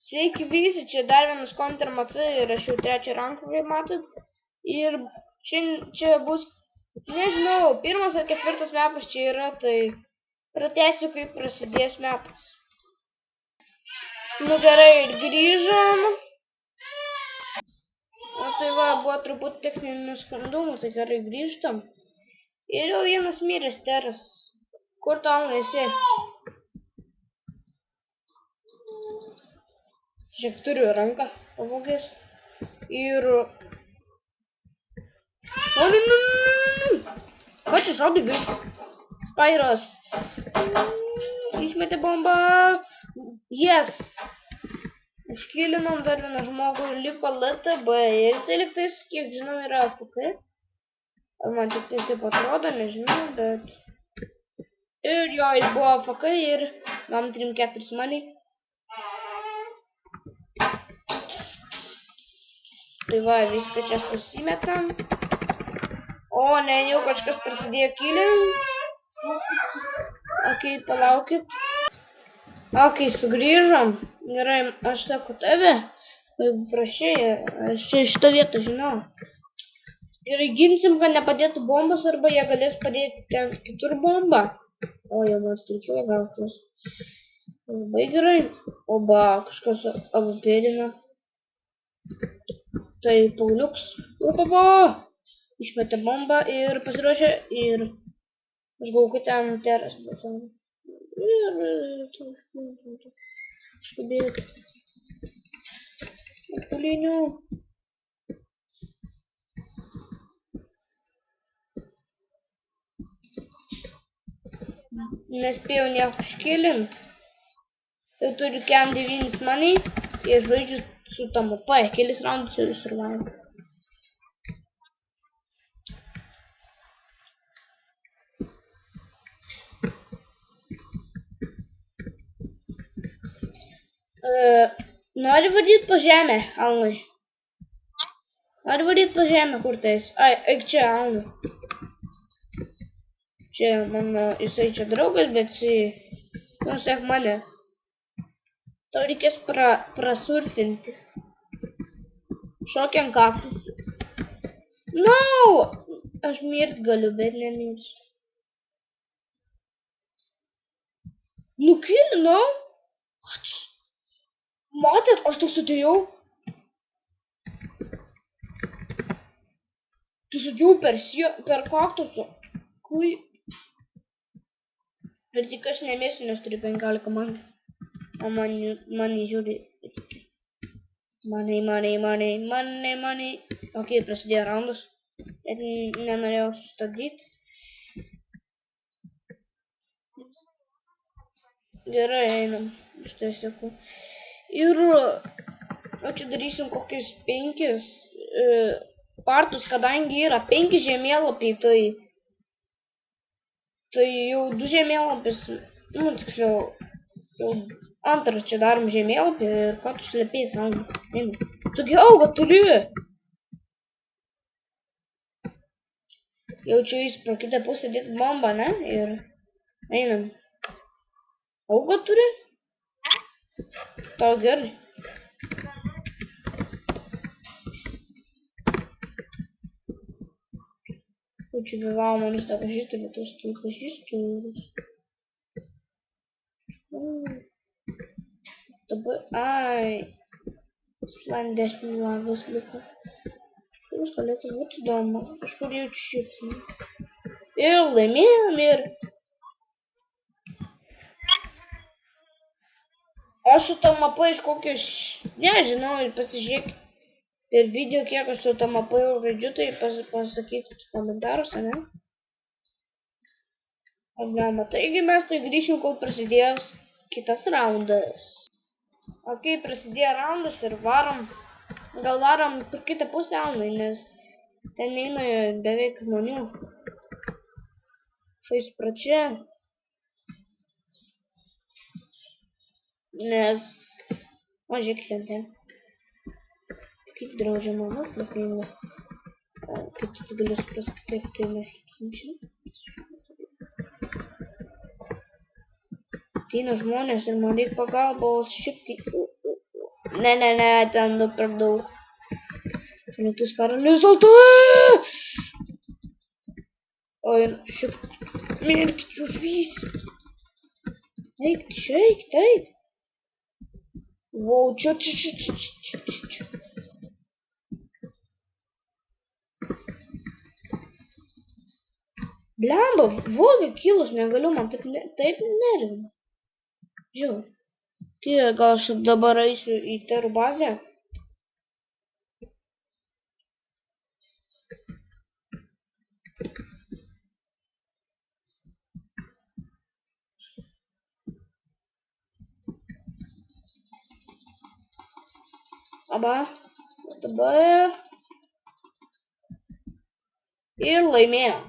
Sveiki visi, čia dar vienas Counter MC ir aš jau trečią ranką, kaip matot. Ir čia bus, nežinau, pirmas ar ketvirtas mepas čia yra, tai pratęsiu, kaip prasidės mepas. Nu gerai, ir grįžom. O tai va, buvo truputį techninių nesklandumų, tai gerai grįžtam. Ir jau vienas miręs teras. Kur tu, Alnai, esi? Žiūrėk, turiu ranką pavogęs. Ir... O, nu. Ko čia šaudai vis? Spyros. Išmetė bombą. Yes. Užkilinom dar vieną žmogų. Liko LTB. Ir jisai liktais, kiek žinau, yra AFK. Ar man tik taip atrodo, nežinau, bet... Ir jo, jis buvo AFK ir gavom 3-4 money. Tai va, viską čia susimetam. O, ne, jau kažkas prasidėjo kilint. Ok, palaukit. Ok, sugrįžom. Gerai, aš saku tave. Prašai, aš čia šitą vietą žinau. Gerai, ginsim, kad nepadėtų bombas, arba jie galės padėti ten kitur bombą. O, jau man strikilo galvas. Labai gerai. Oba, kažkas apapėdina. Tai Pauliuks. Opapa! Išmetė bombą ir pasiruošė ir... Aš galvoju, kad ten teras. Ir... Skubėti. Apulinių. Nespėjau nieko užkilint. Jau turiu kem 9 money ir žaidžiu su TMP. Kelis raundus jau survive. Nori varyt po žemę, Alnai? Nori varyt po žemę, kur tais? Ai, eik čia, Alnai. Čia mano, jisai čia draugas, bet jisai, nu, sek mane. Tau reikės prasurfinti. Šokiant kaktusų. No! Aš mirt galiu, bet nemirsiu. Nukilinau? Matėt, aš tik sudėjau. Tu sudėjau per kaktusą. Kui. Ir tik aš nemėsiu, nes turiu 15 man. O man žiūri. Money. Ok, prasidėjo raundas. Ir nenorėjau sustabdyti. Gerai, einam. Štai seku. Ir čia darysim kokius 5 partus, kadangi yra 5 žemėlapiai, tai jau 2 žemėlapis, nu tiksliau, jau antrą čia darom žemėlapį ir ką tu slepiai, Alnai. Einam. Togi auga turi. Jaučiu jis pro kitą pusę dėti bombą, ne? Ir einam. Auga turi? Tau gerai. Čia bevau manis tą pažįstu, bet aš tai pažįstu. Dabar, ai. Slime 10 lagos liko. Kuris galėtų būti įdomu. Kažkur jaučiu šifrą. Ir laimėjom ir... Aš su TMP iš kokios, nežinau, ir pasižiūrėk per video, kiek aš su TMP jau žaidžiu, tai pasakykit komentaruose, ne? Problema. Taigi mes tai grįšim, kol prasidėjęs kitas raundas. Ok, prasidėjo raundas ir varom. Gal varom per kitą pusę, Alnai, nes ten eina beveik žmonių. Šais pračia. Nes... O, žiūrėk, lentė. Kaip draudžiama, nu, plėpinga. Kaip tu galiu suprasti, kaip tai mes kenčiam. Ateina žmonės ir man reikia pagalbos šiaip tai... Ne, ten du per daug. Mintis karalius altoja! Oi, šiaip mirkit jūs visi. Eik, taip. Wow, čia. Blemba, vogė kilus negaliu, man taip nervina. Žiūrėjau. Gal aš dabar eisiu į terų bazę? Dabar. Ir laimėjau.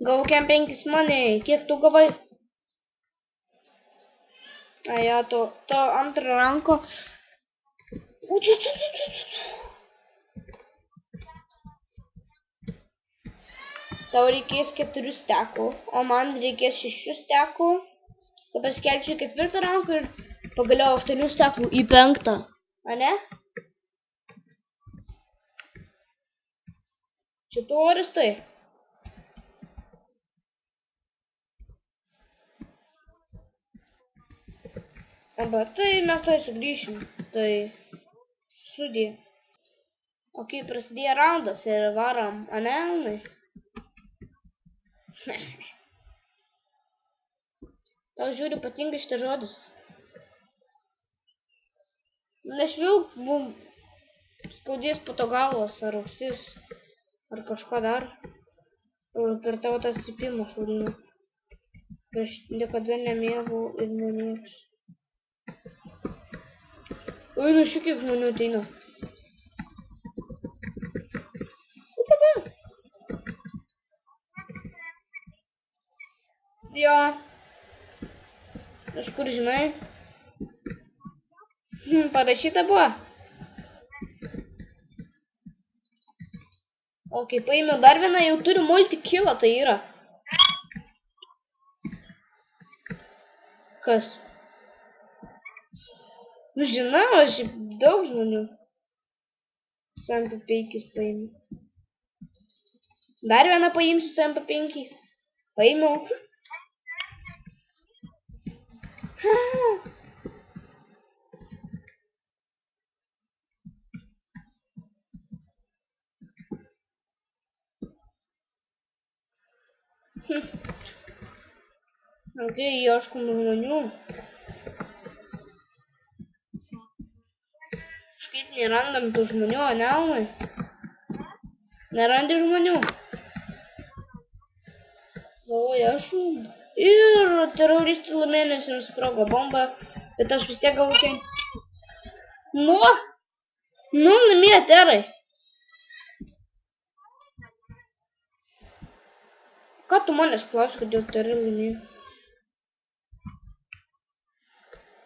Gavau kem 5 money. Kiek tu gavai? Aja, to antrą ranko. Tau reikės 4 stekų, o man reikės 6 stekų. Kai paskelčiu 4 ranką ir pagaliau 8 stekų į 5. Ane? Čia tu oristai. Arba tai mes tai sugrįšim. Tai sudė. O kai prasidėjo raundas ir varam, ane, Elnai? Tau žiūri patinka šitas žodis. Nešvilk, mum skaudės po to galvos ar ausis, ar kažką dar. Per tavo tas cypimą šūdinu. Aš niekada nemėgau ir nemėgsiu. Oi, nu šiek žmonių ateina. Jo. Aš kur žinai? Parašyta buvo. O kai paėmiau dar vieną, jau turiu multikilą, tai yra. Kas? Nu žinau, aš daug žmonių. Su MP5 paėmiau. Dar vieną paimsiu su MP5. Paėmiau. Ok, ieškom žmonių. Kažkaip nerandam tų žmonių, ane, Elnai? Nerandi žmonių. Galvoju, aš ir teroristų mėnesiams sprogo bombą, bet aš vis tiek gavau ten. Nu, namie terai. Ką tu manęs klausi, kodėl terai laimėjo?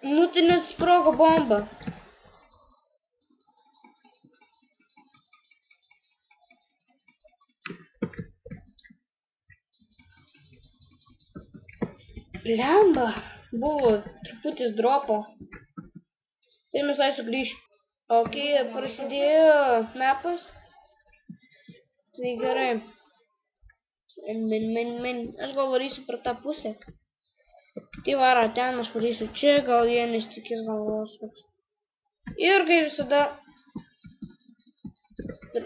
Nu, tai nesprogo bomba. Blemba, buvo truputis dropo. Tai mes sugrįšim. Ok, prasidėjo mapas. Tai gerai. Aš gal varysiu per tą pusę. Tai varo ten, aš varysiu čia, gal jie nesitikės galvos. Ir kaip visada.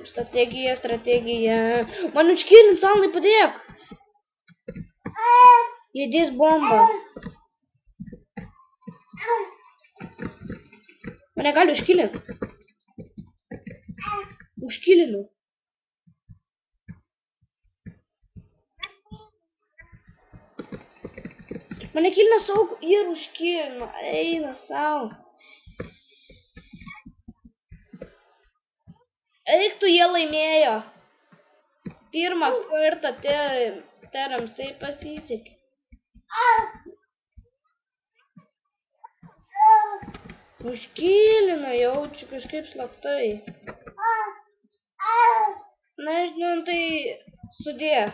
Strategija. Man užkilint, Elnai, padėk. Jėdės bomba. Mane gali užkilint. Užkilinu. Mane kilina saug ir užkilino. Eina sau. Eik tu, jie laimėjo. Pirmą kartą terams tai pasisekė. Užkilino, jaučiu kažkaip slaptai. Nežinau, tai sudė.